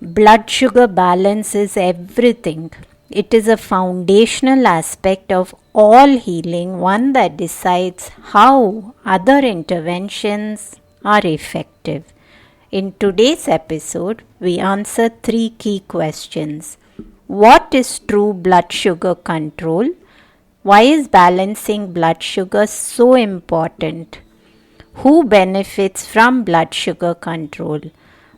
Blood sugar balance is everything. It is a foundational aspect of all healing, one that decides how other interventions are effective. In today's episode, we answer three key questions. What is true blood sugar control? Why is balancing blood sugar so important? Who benefits from blood sugar control?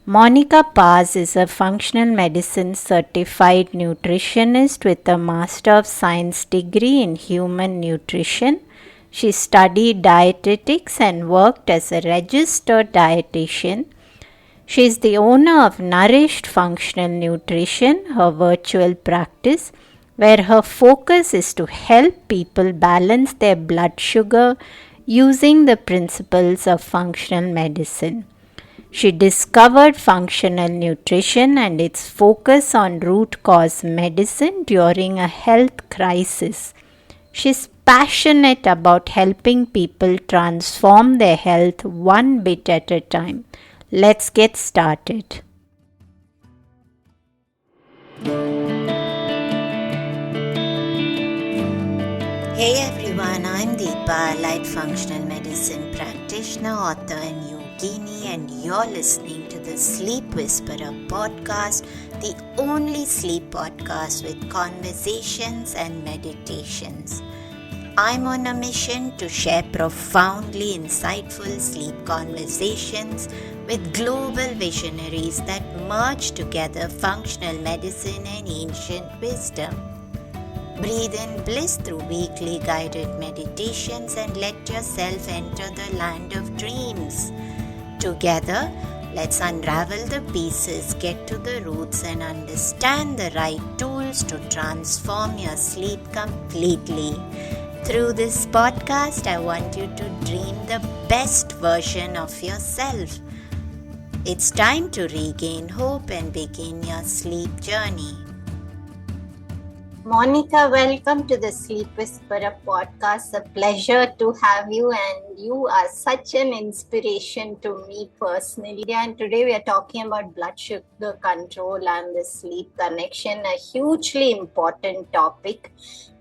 Monica Paz is a functional medicine certified nutritionist with a Master of Science degree in human nutrition. She studied dietetics and worked as a registered dietitian. She is the owner of Nourished Functional Nutrition, her virtual practice, where her focus is to help people balance their blood sugar using the principles of functional medicine. She discovered functional nutrition and its focus on root cause medicine during a health crisis. She's passionate about helping people transform their health one bit at a time. Let's get started. Hey everyone, I'm Deepa, light functional medicine practitioner, author and yogini, and you're listening to the Sleep Whisperer podcast, the only sleep podcast with conversations and meditations. I'm on a mission to share profoundly insightful sleep conversations with global visionaries that merge together functional medicine and ancient wisdom. Breathe in bliss through weekly guided meditations and let yourself enter the land of dreams. Together, let's unravel the pieces, get to the roots, and understand the right tools to transform your sleep completely. Through this podcast, I want you to dream the best version of yourself. It's time to regain hope and begin your sleep journey. Monica, welcome to the Sleep Whisperer podcast. A pleasure to have you, and you are such an inspiration to me personally. And today we are talking about blood sugar control and the sleep connection, a hugely important topic.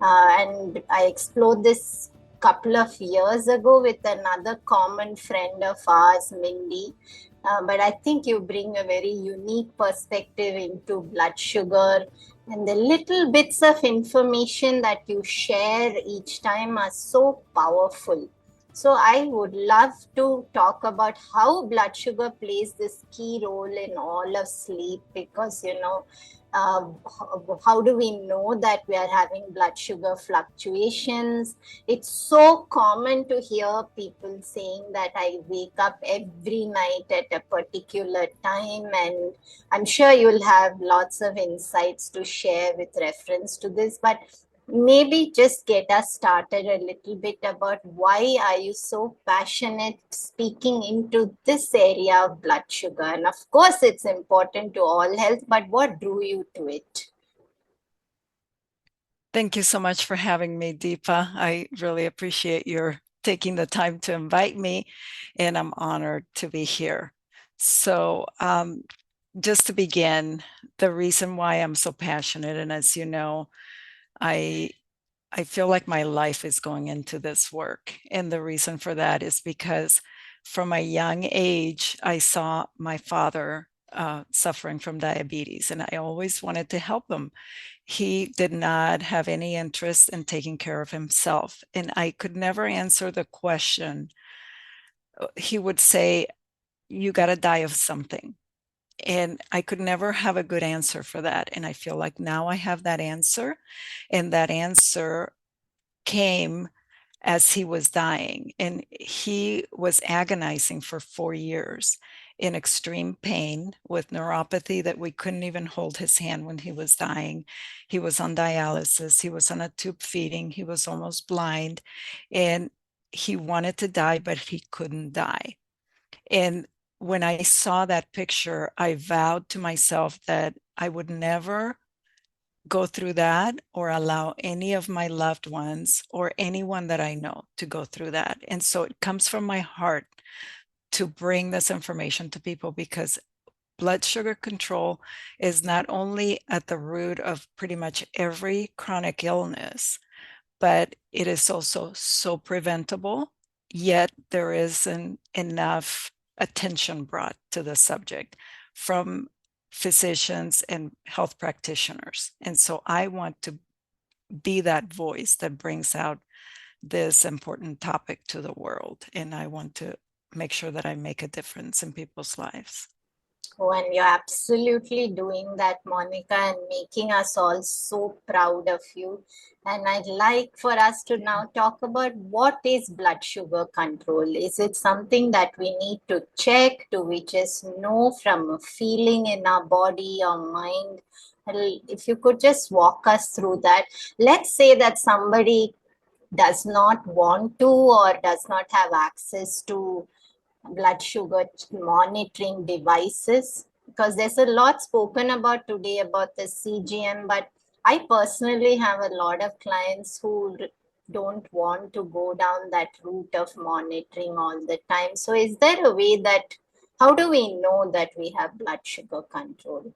And I explored this couple of years ago with another common friend of ours, Mindy. But I think you bring a very unique perspective into blood sugar, and the little bits of information that you share each time are so powerful. So I would love to talk about how blood sugar plays this key role in all of sleep, because how do we know that we are having blood sugar fluctuations? It's so common to hear people saying that I wake up every night at a particular time, and I'm sure you'll have lots of insights to share with reference to this, but maybe just get us started a little bit about why are you so passionate speaking into this area of blood sugar. And of course, it's important to all health, but what drew you to it? Thank you so much for having me, Deepa. I really appreciate your taking the time to invite me, and I'm honored to be here. So, just to begin, the reason why I'm so passionate, and as you know, I feel like my life is going into this work. And the reason for that is because from a young age, I saw my father suffering from diabetes, and I always wanted to help him. He did not have any interest in taking care of himself, and I could never answer the question. He would say, "You got to die of something." And I could never have a good answer for that. And I feel like now I have that answer. And that answer came as he was dying. And he was agonizing for 4 years in extreme pain with neuropathy that we couldn't even hold his hand when he was dying. He was on dialysis. He was on a tube feeding. He was almost blind. And he wanted to die, but he couldn't die. And when I saw that picture, I vowed to myself that I would never go through that or allow any of my loved ones or anyone that I know to go through that. And so it comes from my heart to bring this information to people, because blood sugar control is not only at the root of pretty much every chronic illness, but it is also so preventable, yet there isn't enough attention brought to the subject from physicians and health practitioners. And so I want to be that voice that brings out this important topic to the world. And I want to make sure that I make a difference in people's lives. Oh, and you're absolutely doing that, Monica, and making us all so proud of you. And I'd like for us to now talk about what is blood sugar control. Is it something that we need to check? Do we just know from a feeling in our body or mind? Well, if you could just walk us through that. Let's say that somebody does not want to or does not have access to blood sugar monitoring devices, because there's a lot spoken about today about the CGM, but I personally have a lot of clients who don't want to go down that route of monitoring all the time. So is there a way that, how do we know that we have blood sugar control?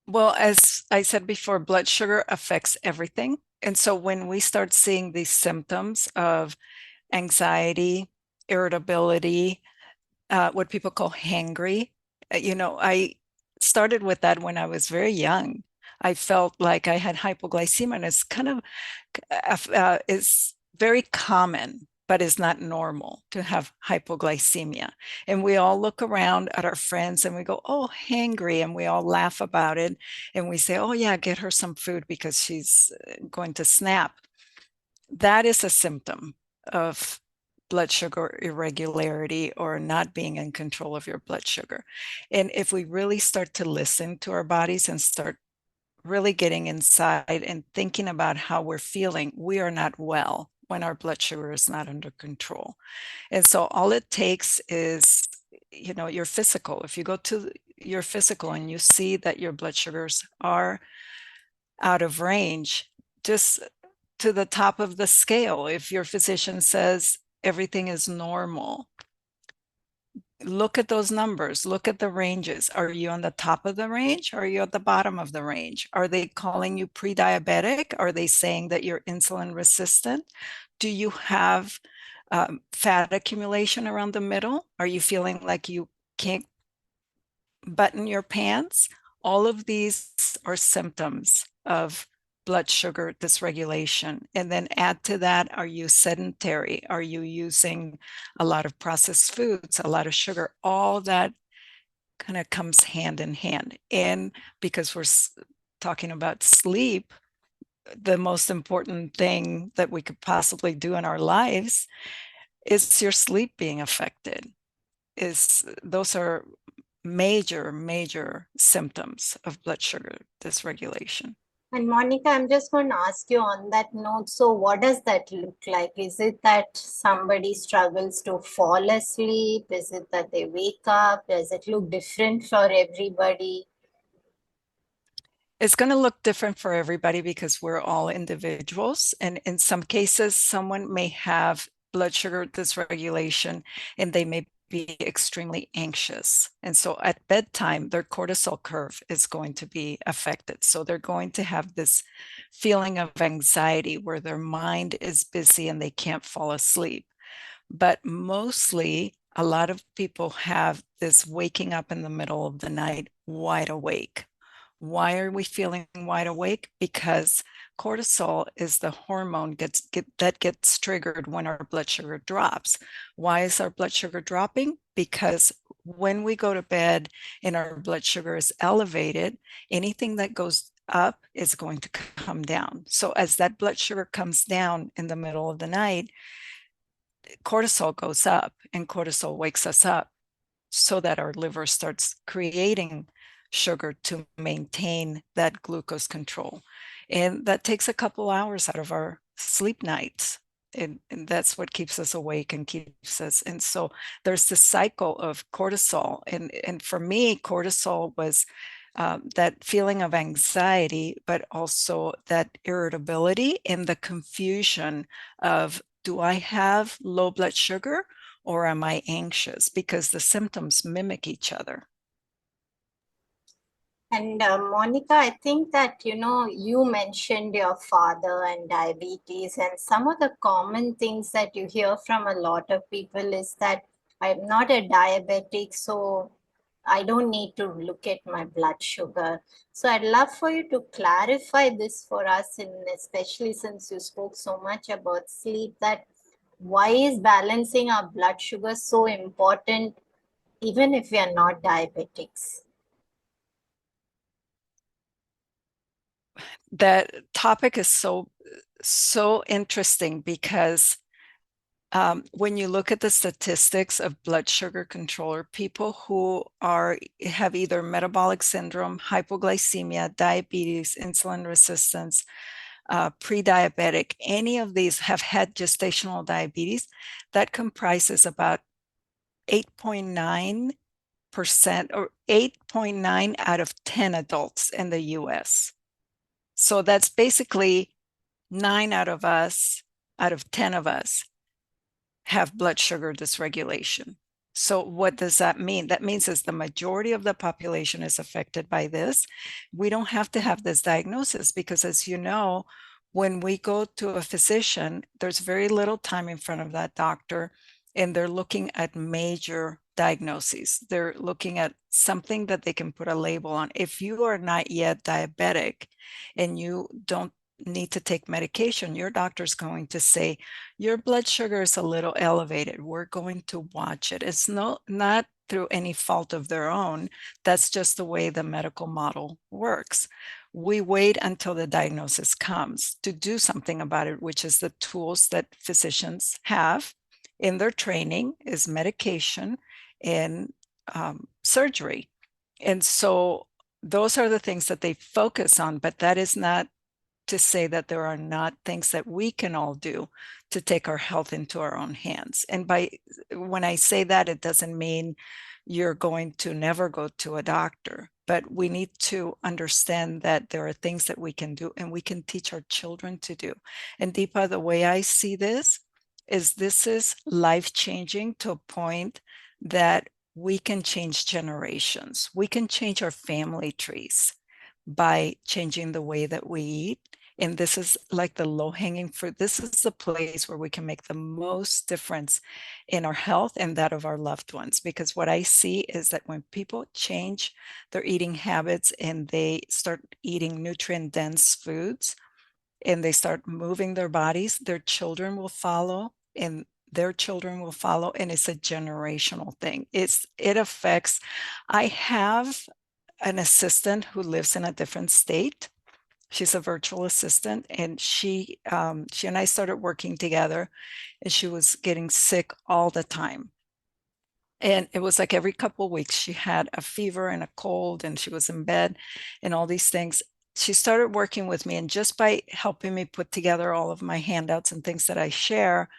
Well, as I said before, blood sugar affects everything. And so when we start seeing these symptoms of anxiety, irritability, what people call hangry, I started with that when I was very young. I felt like I had hypoglycemia, and it's kind of is very common, but is not normal to have hypoglycemia. And we all look around at our friends and we go, oh, hangry. And we all laugh about it. And we say, oh, yeah, get her some food because she's going to snap. That is a symptom of blood sugar irregularity or not being in control of your blood sugar. And if we really start to listen to our bodies and start really getting inside and thinking about how we're feeling, we are not well when our blood sugar is not under control. And so all it takes is, your physical. If you go to your physical and you see that your blood sugars are out of range, just to the top of the scale, if your physician says everything is normal, look at those numbers, look at the ranges. Are you on the top of the range or are you at the bottom of the range? Are they calling you pre-diabetic? Are they saying that you're insulin resistant? Do you have fat accumulation around the middle? Are you feeling like you can't button your pants? All of these are symptoms of blood sugar dysregulation. And then add to that, are you sedentary? Are you using a lot of processed foods, a lot of sugar? All that kind of comes hand in hand. And because we're talking about sleep, the most important thing that we could possibly do in our lives is your sleep being affected. Those are major symptoms of blood sugar dysregulation. And Monica, I'm just going to ask you on that note. So, what does that look like? Is it that somebody struggles to fall asleep? Is it that they wake up? Does it look different for everybody? It's going to look different for everybody because we're all individuals. And in some cases, someone may have blood sugar dysregulation and they may be extremely anxious. And so at bedtime, their cortisol curve is going to be affected. So they're going to have this feeling of anxiety where their mind is busy and they can't fall asleep. But mostly, a lot of people have this waking up in the middle of the night wide awake. Why are we feeling wide awake? Because cortisol is the hormone that gets triggered when our blood sugar drops. Why is our blood sugar dropping? Because when we go to bed and our blood sugar is elevated, anything that goes up is going to come down. So as that blood sugar comes down in the middle of the night, cortisol goes up, and cortisol wakes us up so that our liver starts creating sugar to maintain that glucose control. And that takes a couple hours out of our sleep nights. And that's what keeps us awake and keeps us. And so there's this cycle of cortisol. And for me, cortisol was that feeling of anxiety, but also that irritability and the confusion of, do I have low blood sugar or am I anxious? Because the symptoms mimic each other. And Monica, I think that, you mentioned your father and diabetes, and some of the common things that you hear from a lot of people is that I'm not a diabetic, so I don't need to look at my blood sugar. So I'd love for you to clarify this for us, and especially since you spoke so much about sleep, that why is balancing our blood sugar so important, even if we are not diabetics? That topic is so interesting because when you look at the statistics of blood sugar control, or people who have either metabolic syndrome, hypoglycemia, diabetes, insulin resistance, pre-diabetic, any of these have had gestational diabetes, that comprises about 8.9% or 8.9 out of 10 adults in the US. So that's basically 9 out of 10 of us have blood sugar dysregulation. So what does that mean? That means is the majority of the population is affected by this. We don't have to have this diagnosis because, as you know, when we go to a physician, there's very little time in front of that doctor, and they're looking at major diagnoses. They're looking at something that they can put a label on. If you are not yet diabetic and you don't need to take medication, your doctor's going to say, your blood sugar is a little elevated. We're going to watch it. It's not through any fault of their own. That's just the way the medical model works. We wait until the diagnosis comes to do something about it, which is the tools that physicians have in their training is medication and surgery. And so those are the things that they focus on, but that is not to say that there are not things that we can all do to take our health into our own hands. And when I say that, it doesn't mean you're going to never go to a doctor, but we need to understand that there are things that we can do and we can teach our children to do. And Deepa, the way I see this is life-changing to a point that we can change generations. We can change our family trees by changing the way that we eat. And this is like the low-hanging fruit. This is the place where we can make the most difference in our health and that of our loved ones. Because what I see is that when people change their eating habits and they start eating nutrient-dense foods and they start moving their bodies, their children will follow, and their children will follow, and it's a generational thing. It affects. I have an assistant who lives in a different state. She's a virtual assistant, and she and I started working together, and she was getting sick all the time. And it was like every couple of weeks she had a fever and a cold, and she was in bed and all these things. She started working with me, and just by helping me put together all of my handouts and things that I share,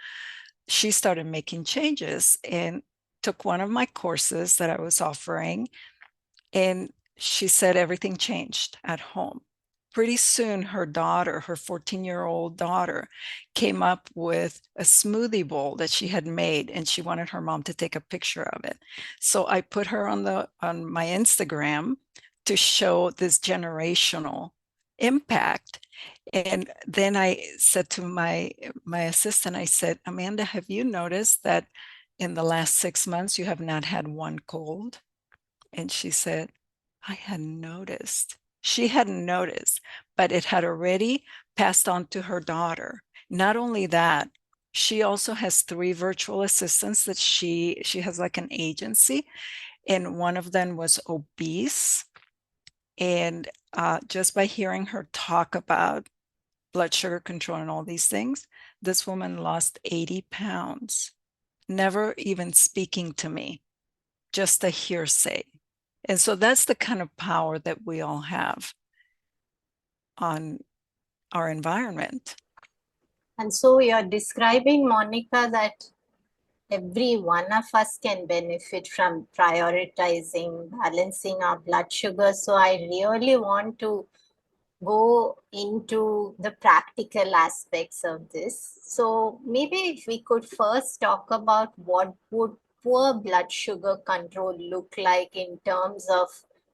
she started making changes and took one of my courses that I was offering, and she said everything changed at home. Pretty soon, her 14-year-old daughter, came up with a smoothie bowl that she had made, and she wanted her mom to take a picture of it. So I put her on my Instagram to show this generational impact. And then I said to my assistant, I said, Amanda, have you noticed that in the last 6 months you have not had one cold? And she said, I hadn't noticed. She hadn't noticed, but it had already passed on to her daughter. Not only that, she also has 3 virtual assistants that she has like an agency, and one of them was obese. And just by hearing her talk about blood sugar control and all these things, this woman lost 80 pounds, never even speaking to me, just a hearsay. And so that's the kind of power that we all have on our environment. And so you're describing, Monica, that every one of us can benefit from prioritizing, balancing our blood sugar. So I really want to go into the practical aspects of this. So maybe if we could first talk about what would poor blood sugar control look like in terms of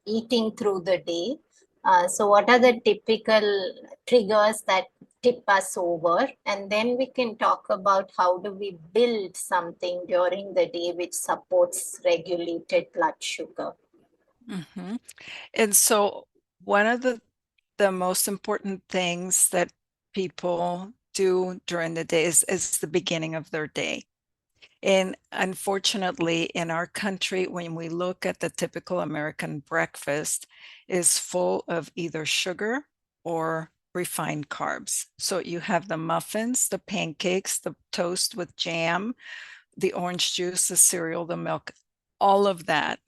eating through the day. So what are the typical triggers that tip us over? And then we can talk about how do we build something during the day which supports regulated blood sugar. Mm-hmm. And so one of the most important things that people do during the day is the beginning of their day. And unfortunately, in our country, when we look at the typical American breakfast, is full of either sugar or refined carbs. So you have the muffins, the pancakes, the toast with jam, the orange juice, the cereal, the milk, all of that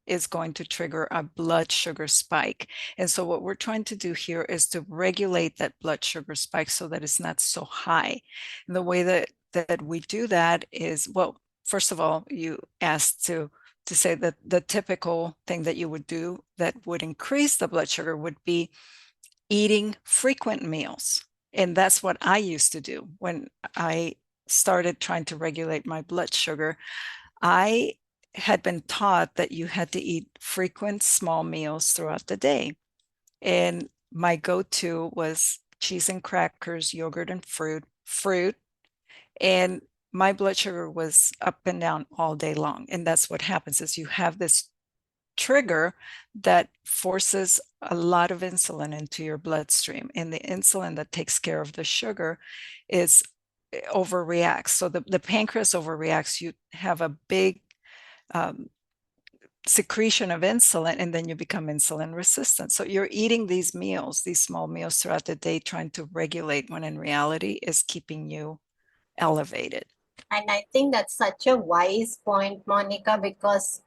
is going to trigger a blood sugar spike. And so what we're trying to do here is to regulate that blood sugar spike so that it's not so high. And the way that we do that is, well, first of all, you asked to say that the typical thing that you would do that would increase the blood sugar would be eating frequent meals. And that's what I used to do when I started trying to regulate my blood sugar. I had been taught that you had to eat frequent small meals throughout the day. And my go-to was cheese and crackers, yogurt and fruit. And my blood sugar was up and down all day long. And that's what happens is you have this trigger that forces a lot of insulin into your bloodstream. And the insulin that takes care of the sugar is overreacts. So the pancreas overreacts. You have a big um, secretion of insulin, and then you become insulin resistant. So you're eating these meals, these small meals throughout the day, trying to regulate when in reality is keeping you elevated. And I think that's such a wise point, Monica, because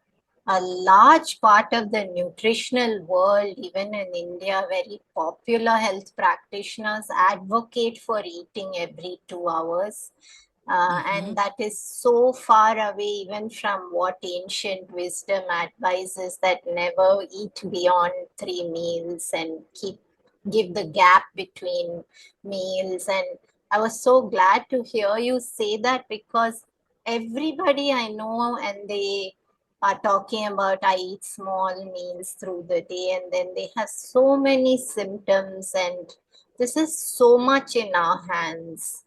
a large part of the nutritional world, even in India, very popular health practitioners advocate for eating every 2 hours. Mm-hmm. And that is so far away even from what ancient wisdom advises, that never eat beyond 3 meals and give the gap between meals. And I was so glad to hear you say that, because everybody I know, and they are talking about I eat small meals through the day, and then they have so many symptoms, and this is so much in our hands.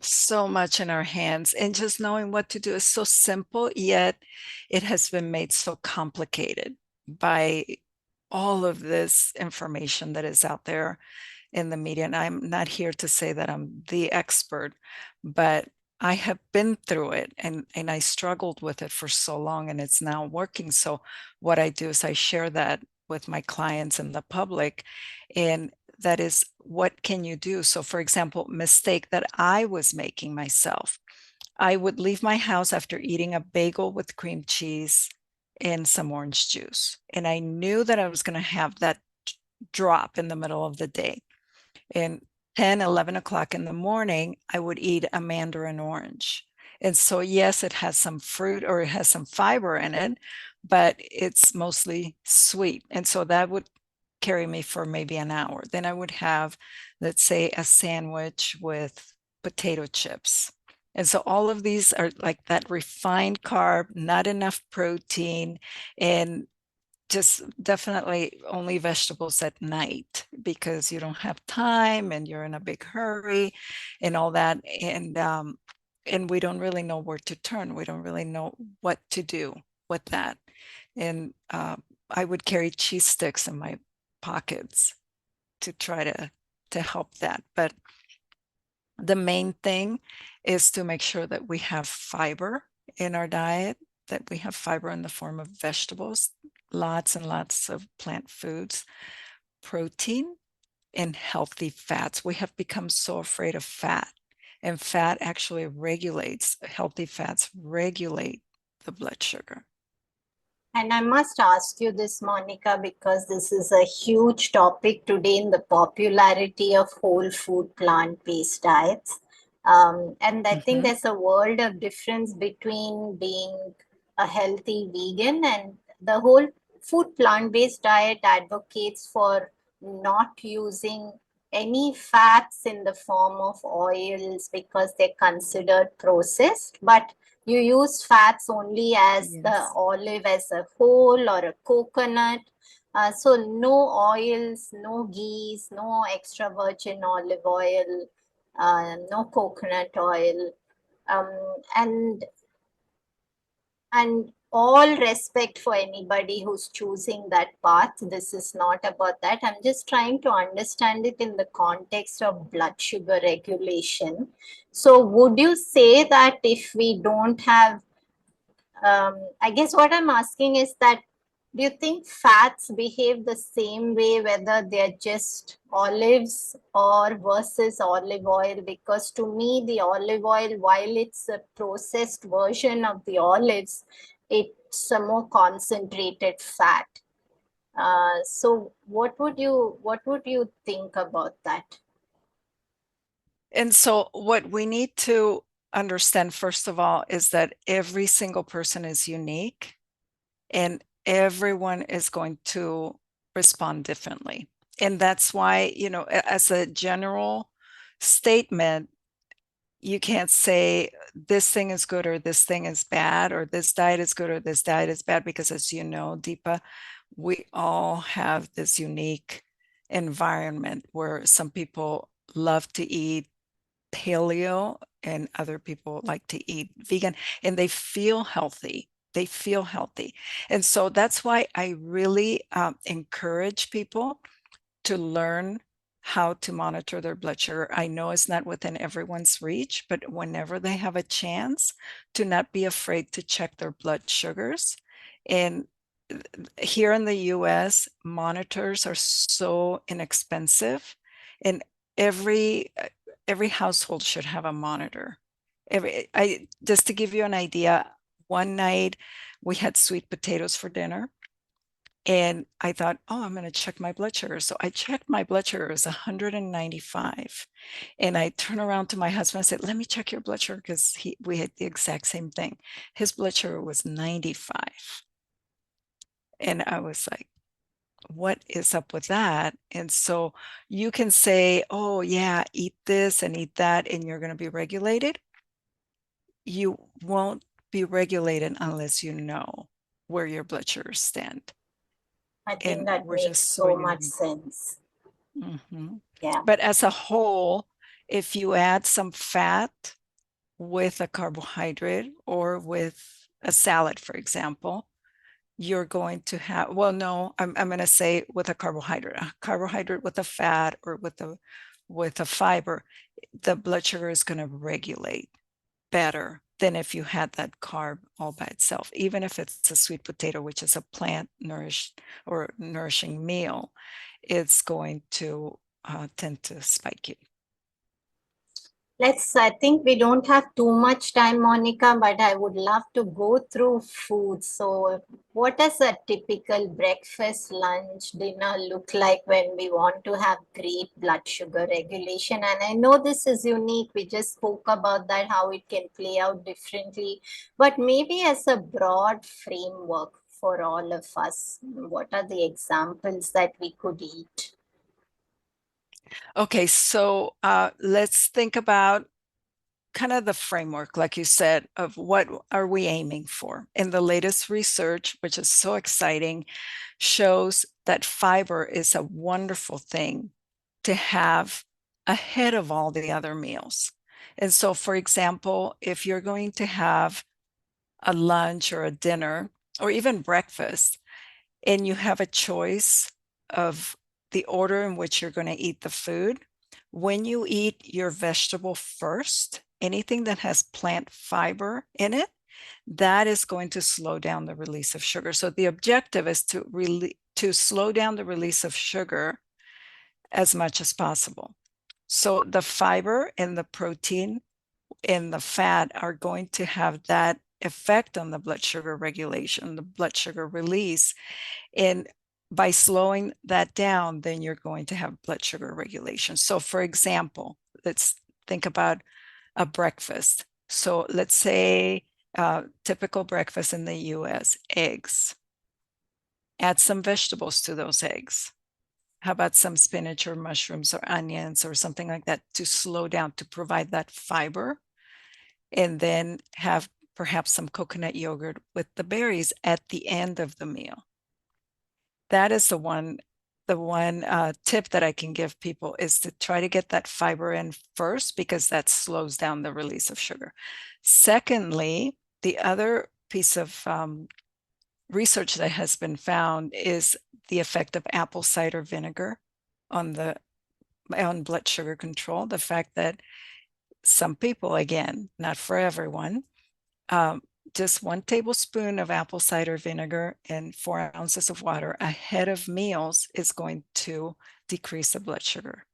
So much in our hands, and just knowing what to do is so simple, yet it has been made so complicated by all of this information that is out there in the media. And I'm not here to say that I'm the expert, but I have been through it, and I struggled with it for so long, and it's now working. So what I do is I share that with my clients and the public, and that is, what can you do? So for example, mistake that I was making myself, I would leave my house after eating a bagel with cream cheese and some orange juice, and I knew that I was going to have that drop in the middle of the day. And 10, 11 o'clock in the morning, I would eat a mandarin orange. And so, yes, it has some fruit or it has some fiber in it, but it's mostly sweet. And so that would carry me for maybe an hour. Then I would have, let's say, a sandwich with potato chips. And so all of these are like that refined carb, not enough protein, and just definitely only vegetables at night because you don't have time and you're in a big hurry and all that. And we don't really know where to turn. We don't really know what to do with that. And I would carry cheese sticks in my pockets to try to help that. But the main thing is to make sure that we have fiber in our diet, that we have fiber in the form of vegetables, lots and lots of plant foods, protein, and healthy fats. We have become so afraid of fat, and fat actually regulates, healthy fats regulate the blood sugar. And I must ask you this, Monica, because this is a huge topic today in the popularity of whole food plant-based diets. And I think Mhm. there's a world of difference between being a healthy vegan, and the whole food plant-based diet advocates for not using any fats in the form of oils because they're considered processed, but you use fats only as the Yes. olive as a whole or a coconut. So no oils, no ghees, no extra virgin olive oil, no coconut oil. Um, and and all respect for anybody who's choosing that path. This is not about that. I'm just trying to understand it in the context of blood sugar regulation. So would you say that if we don't have, I guess what I'm asking is that, do you think fats behave the same way whether they're just olives or versus olive oil? Because to me, the olive oil, while it's a processed version of the olives, it's a more concentrated fat. So what would you think about that? And so, what we need to understand, first of all, is that every single person is unique and everyone is going to respond differently. And that's why, as a general statement, you can't say this thing is good or this thing is bad, or this diet is good or this diet is bad, because as you know, Deepa, we all have this unique environment where some people love to eat paleo and other people like to eat vegan, and they feel healthy. They feel healthy. And so that's why I really encourage people to learn how to monitor their blood sugar. I know it's not within everyone's reach, but whenever they have a chance, to not be afraid to check their blood sugars. And here in the US, monitors are so inexpensive, and every every household should have a monitor. I just to give you an idea, one night we had sweet potatoes for dinner, and I thought, oh, I'm going to check my blood sugar. So I checked my blood sugar, it was 195. And I turned around to my husband and said, let me check your blood sugar, because we had the exact same thing. His blood sugar was 95. And I was like, what is up with that? And so you can say, oh, yeah, eat this and eat that, and you're going to be regulated. You won't be regulated unless you know where your blood sugars stand. I think And that we're makes just so so much unique. sense. Mhm. Yeah. But as a whole, if you add some fat with a carbohydrate or with a salad, for example, you're going to have, well, no, I'm going to say with a carbohydrate with a fat or with a fiber, the blood sugar is going to regulate better than if you had that carb all by itself. Even if it's a sweet potato, which is a plant nourished or nourishing meal, it's going to tend to spike you. I think we don't have too much time, Monica, but I would love to go through food. So, what does a typical breakfast, lunch, dinner look like when we want to have great blood sugar regulation? And I know this is unique. We just spoke about that, how it can play out differently. But maybe as a broad framework for all of us, what are the examples that we could eat? Okay, so let's think about kind of the framework, like you said, of what are we aiming for. And the latest research, which is so exciting, shows that fiber is a wonderful thing to have ahead of all the other meals. And so, for example, if you're going to have a lunch or a dinner or even breakfast, and you have a choice of the order in which you're going to eat the food, when you eat your vegetable first, anything that has plant fiber in it, that is going to slow down the release of sugar. So the objective is to slow down the release of sugar as much as possible. So the fiber and the protein and the fat are going to have that effect on the blood sugar regulation, the blood sugar release. And by slowing that down, then you're going to have blood sugar regulation. So, for example, let's think about a breakfast. So, let's say typical breakfast in the US, eggs. Add some vegetables to those eggs. How about some spinach or mushrooms or onions or something like that to slow down, to provide that fiber? And then have perhaps some coconut yogurt with the berries at the end of the meal. That is the one tip that I can give people, is to try to get that fiber in first, because that slows down the release of sugar. Secondly, the other piece of research that has been found is the effect of apple cider vinegar on blood sugar control. The fact that some people, again, not for everyone, just 1 tablespoon of apple cider vinegar and 4 ounces of water ahead of meals is going to decrease the blood sugar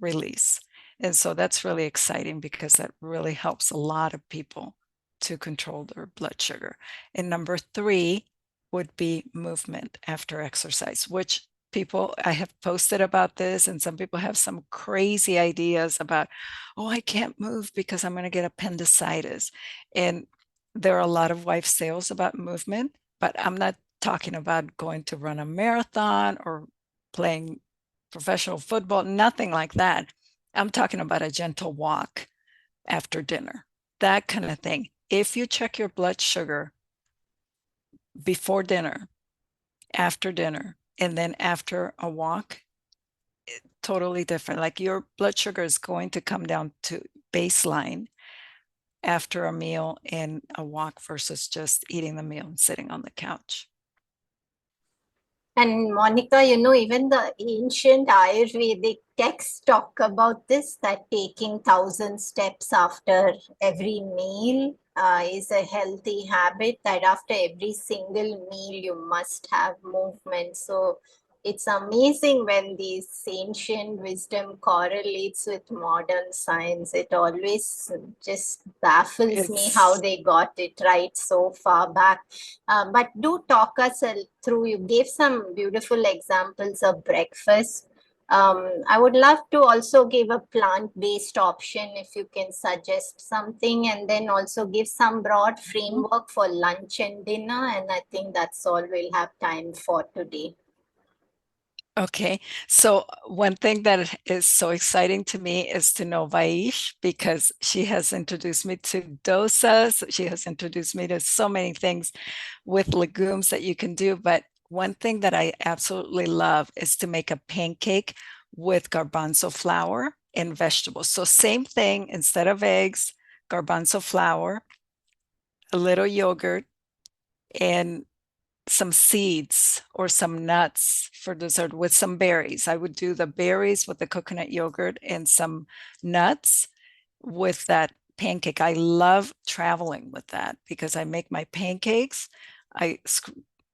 release. And so that's really exciting, because that really helps a lot of people to control their blood sugar. And number 3 would be movement after exercise, which I have posted about this, and some people have some crazy ideas about, oh, I can't move because I'm going to get appendicitis. And there are a lot of wives' tales about movement, but I'm not talking about going to run a marathon or playing professional football, nothing like that. I'm talking about a gentle walk after dinner, that kind of thing. If you check your blood sugar before dinner, after dinner, and then after a walk, totally different. Like, your blood sugar is going to come down to baseline after a meal and a walk versus just eating the meal and sitting on the couch. And Monica, even the ancient Ayurvedic texts talk about this, that taking 1,000 steps after every meal is a healthy habit, that after every single meal you must have movement. So it's amazing when this ancient wisdom correlates with modern science. It always just baffles me how they got it right so far back. But do talk us through, you gave some beautiful examples of breakfast. I would love to also give a plant-based option if you can suggest something, and then also give some broad framework for lunch and dinner. And I think that's all we'll have time for today. Okay, so one thing that is so exciting to me is to know Vaish, because she has introduced me to dosas. She has introduced me to so many things with legumes that you can do. But one thing that I absolutely love is to make a pancake with garbanzo flour and vegetables. So same thing, instead of eggs, garbanzo flour, a little yogurt, and some seeds or some nuts for dessert with some berries. I would do the berries with the coconut yogurt and some nuts with that pancake. I love traveling with that, because I make my pancakes, I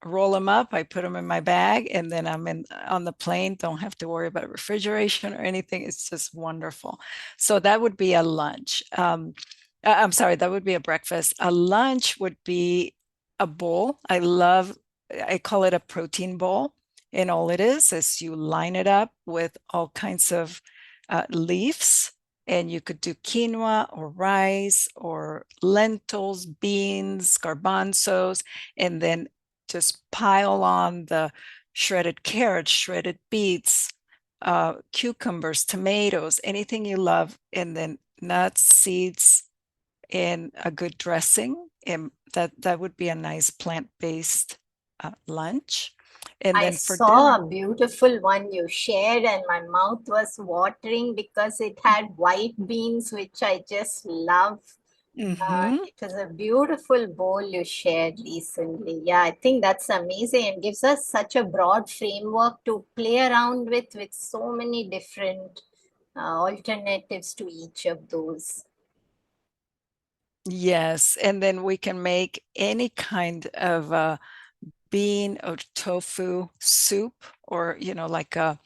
roll them up, I put them in my bag, and then I'm on the plane, don't have to worry about refrigeration or anything. It's just wonderful. So that would be a lunch. I'm sorry, that would be a breakfast. A lunch would be a bowl. I call it a protein bowl. And all it is you line it up with all kinds of leaves, and you could do quinoa or rice or lentils, beans, garbanzos, and then just pile on the shredded carrots, shredded beets, cucumbers, tomatoes, anything you love, and then nuts, seeds, and a good dressing. And that would be a nice plant-based lunch. And I then for saw dinner, a beautiful one you shared, and my mouth was watering because it had white beans, which I just love. mm-hmm. It was a beautiful bowl you shared recently. Yeah, I think that's amazing, and gives us such a broad framework to play around with so many different alternatives to each of those. Yes, and then we can make any kind of bean or tofu soup, or like a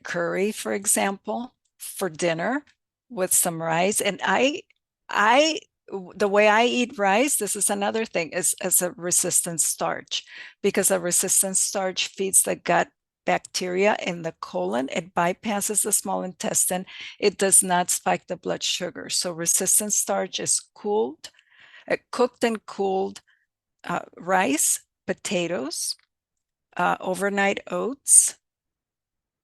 curry, for example, for dinner with some rice. And I the way I eat rice, this is another thing, is as a resistant starch, because a resistant starch feeds the gut bacteria in the colon. It bypasses the small intestine. It does not spike the blood sugar. So resistant starch is cooked and cooled rice, potatoes, overnight oats,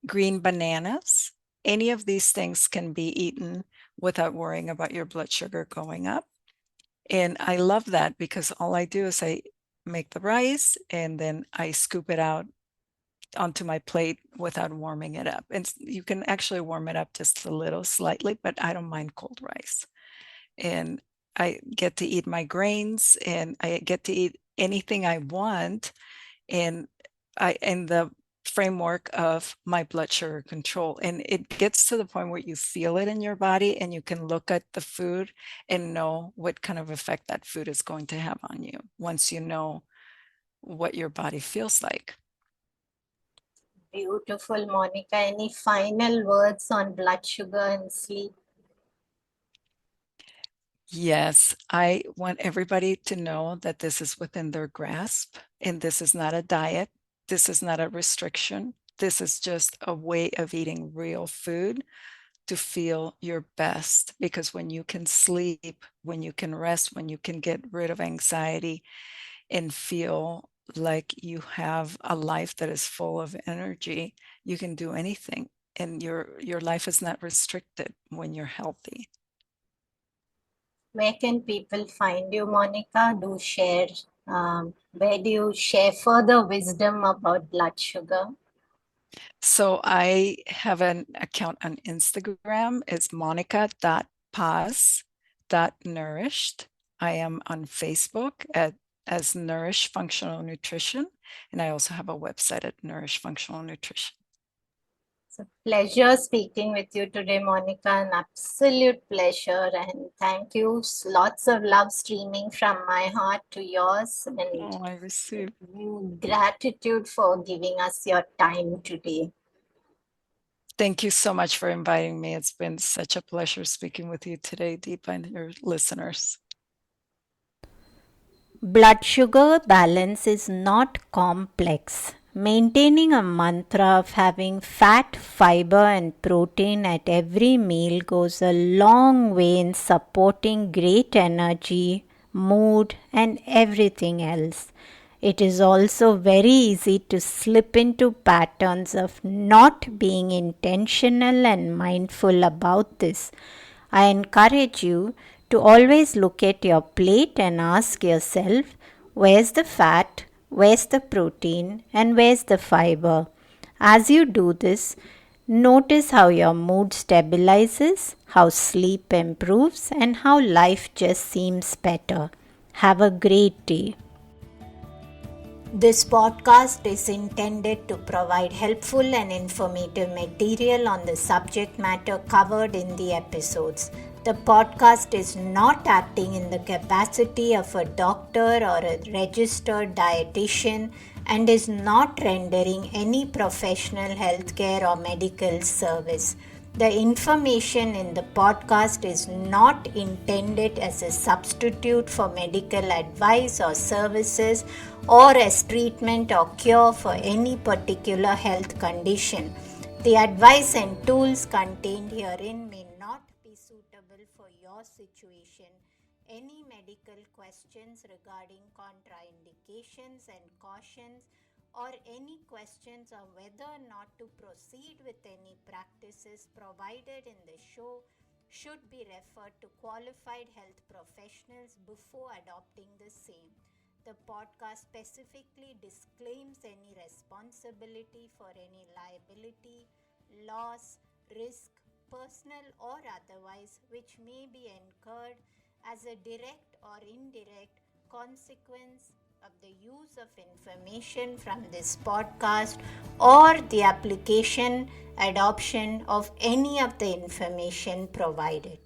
green bananas. Any of these things can be eaten without worrying about your blood sugar going up. And I love that because all I do is I make the rice and then I scoop it out onto my plate without warming it up. And you can actually warm it up just a little slightly, but I don't mind cold rice. And I get to eat my grains and I get to eat anything I want. And I in the framework of my blood sugar control. And it gets to the point where you feel it in your body and you can look at the food and know what kind of effect that food is going to have on you once you know what your body feels like. Beautiful, Monica. Any final words on blood sugar and sleep? Yes, I want everybody to know that this is within their grasp and this is not a diet. This is not a restriction. This is just a way of eating real food to feel your best. Because when you can sleep, when you can rest, when you can get rid of anxiety and feel like you have a life that is full of energy, you can do anything. And your life is not restricted when you're healthy. Where can people find you, Monica? Do share. Where do you share further wisdom about blood sugar? So I have an account on Instagram. It's monica.paz.nourished. I am on Facebook as Nourished Functional Nutrition. And I also have a website at Nourished Functional Nutrition. It's a pleasure speaking with you today, Monica. An absolute pleasure. And thank you. Lots of love streaming from my heart to yours. And Oh, I received. gratitude for giving us your time today. Thank you so much for inviting me. It's been such a pleasure speaking with you today, Deepa, and your listeners. Blood sugar balance is not complex. Maintaining a mantra of having fat, fiber, and protein at every meal goes a long way in supporting great energy, mood, and everything else. It is also very easy to slip into patterns of not being intentional and mindful about this. I encourage you to always look at your plate and ask yourself, where's the fat, where's the protein, and where's the fiber? As you do this, notice how your mood stabilizes, how sleep improves, and how life just seems better. Have a great day. This podcast is intended to provide helpful and informative material on the subject matter covered in the episodes. The podcast is not acting in the capacity of a doctor or a registered dietitian and is not rendering any professional healthcare or medical service. The information in the podcast is not intended as a substitute for medical advice or services or as treatment or cure for any particular health condition. The advice and tools contained herein may not be suitable for your situation. Any medical questions regarding contraindications and cautions or any questions on whether or not to proceed with any practices provided in the show should be referred to qualified health professionals before adopting the same. The podcast specifically disclaims any responsibility for any liability, loss, risk, personal or otherwise, which may be incurred as a direct or indirect consequence of the use of information from this podcast or the application, adoption of any of the information provided.